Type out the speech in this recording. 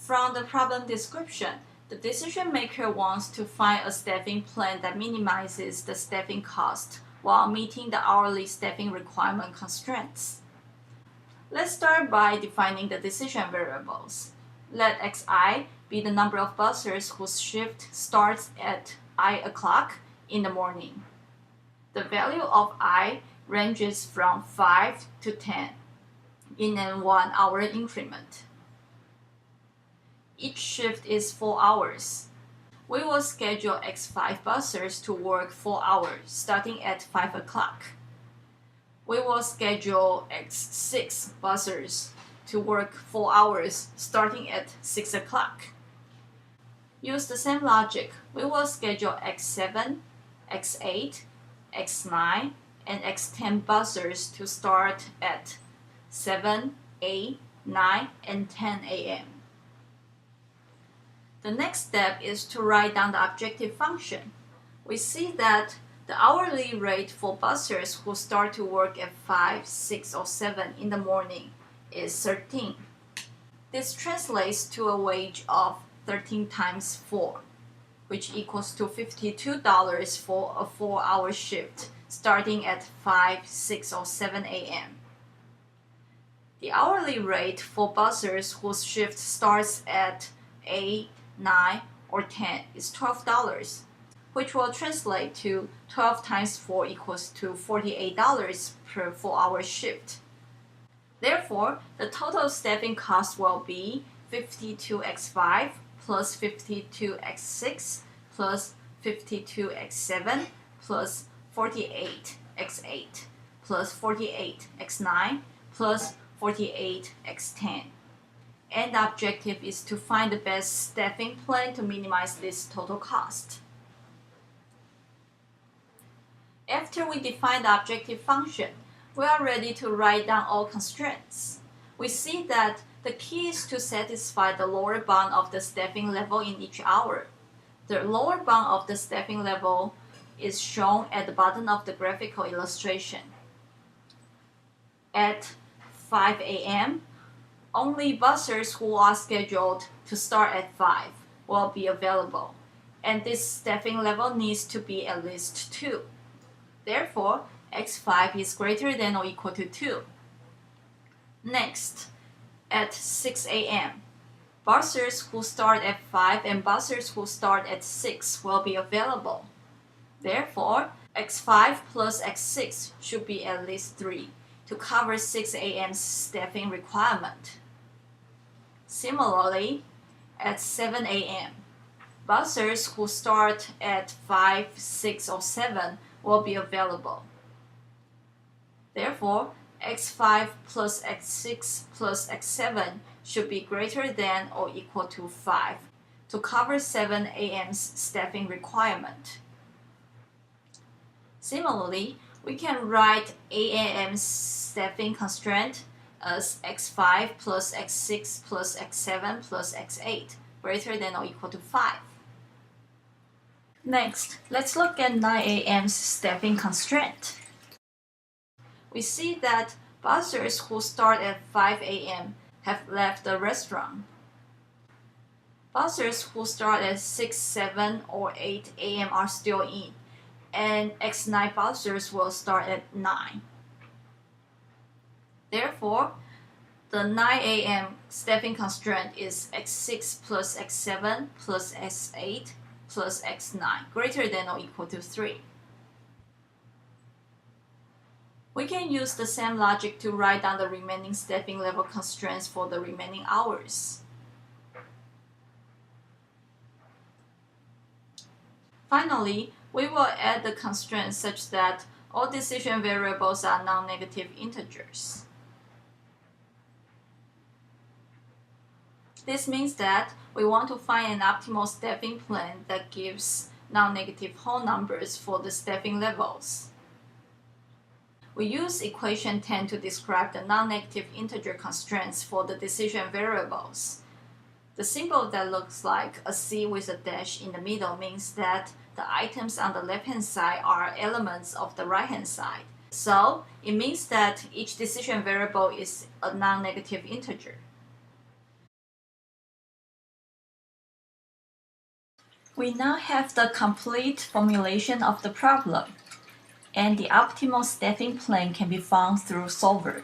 From the problem description, the decision maker wants to find a staffing plan that minimizes the staffing cost while meeting the hourly staffing requirement constraints. Let's start by defining the decision variables. Let xi be the number of bussers whose shift starts at I o'clock in the morning. The value of I ranges from 5 to 10 in a 1 hour increment. Each shift is 4 hours. We will schedule X5 bussers to work 4 hours starting at 5 o'clock. We will schedule X6 bussers to work 4 hours starting at 6 o'clock. Use the same logic. We will schedule X7, X8, X9, and X10 bussers to start at 7, 8, 9, and 10 a.m. The next step is to write down the objective function. We see that the hourly rate for bussers who start to work at 5, 6, or 7 in the morning is 13. This translates to a wage of 13 times 4, which equals to $52 for a 4-hour shift starting at 5, 6, or 7 a.m. The hourly rate for bussers whose shift starts at 8, 9, or 10 is $12, which will translate to 12 times 4 equals to $48 per 4-hour shift. Therefore, the total staffing cost will be 52x5 plus 52x6 plus 52x7 plus 48x8 plus 48x9 plus 48x10. And the objective is to find the best staffing plan to minimize this total cost. After we define the objective function, we are ready to write down all constraints. We see that the key is to satisfy the lower bound of the staffing level in each hour. The lower bound of the staffing level is shown at the bottom of the graphical illustration. At 5 a.m., only bussers who are scheduled to start at 5 will be available, and this staffing level needs to be at least 2. Therefore, X5 is greater than or equal to 2. Next, at 6 a.m., bussers who start at 5 and bussers who start at 6 will be available. Therefore, X5 plus X6 should be at least 3 to cover 6 a.m.'s staffing requirement. Similarly, at 7 a.m., bussers who start at 5, 6, or 7 will be available. Therefore, X5 plus X6 plus X7 should be greater than or equal to 5 to cover 7 a.m.'s staffing requirement. Similarly, we can write 8 a.m.'s staffing constraint as X5 plus X6 plus X7 plus X8 greater than or equal to 5. Next, let's look at 9 a.m.'s staffing constraint. We see that bussers who start at 5 a.m. have left the restaurant. Bussers who start at 6, 7, or 8 a.m. are still in, and X9 bussers will start at 9. Therefore, the 9 a.m. staffing constraint is X6 plus X7 plus X8 plus X9 greater than or equal to 3. We can use the same logic to write down the remaining staffing level constraints for the remaining hours. Finally, we will add the constraints such that all decision variables are non-negative integers. This means that we want to find an optimal staffing plan that gives non-negative whole numbers for the staffing levels. We use equation 10 to describe the non-negative integer constraints for the decision variables. The symbol that looks like a C with a dash in the middle means that the items on the left-hand side are elements of the right-hand side. So it means that each decision variable is a non-negative integer. We now have the complete formulation of the problem, and the optimal staffing plan can be found through Solver.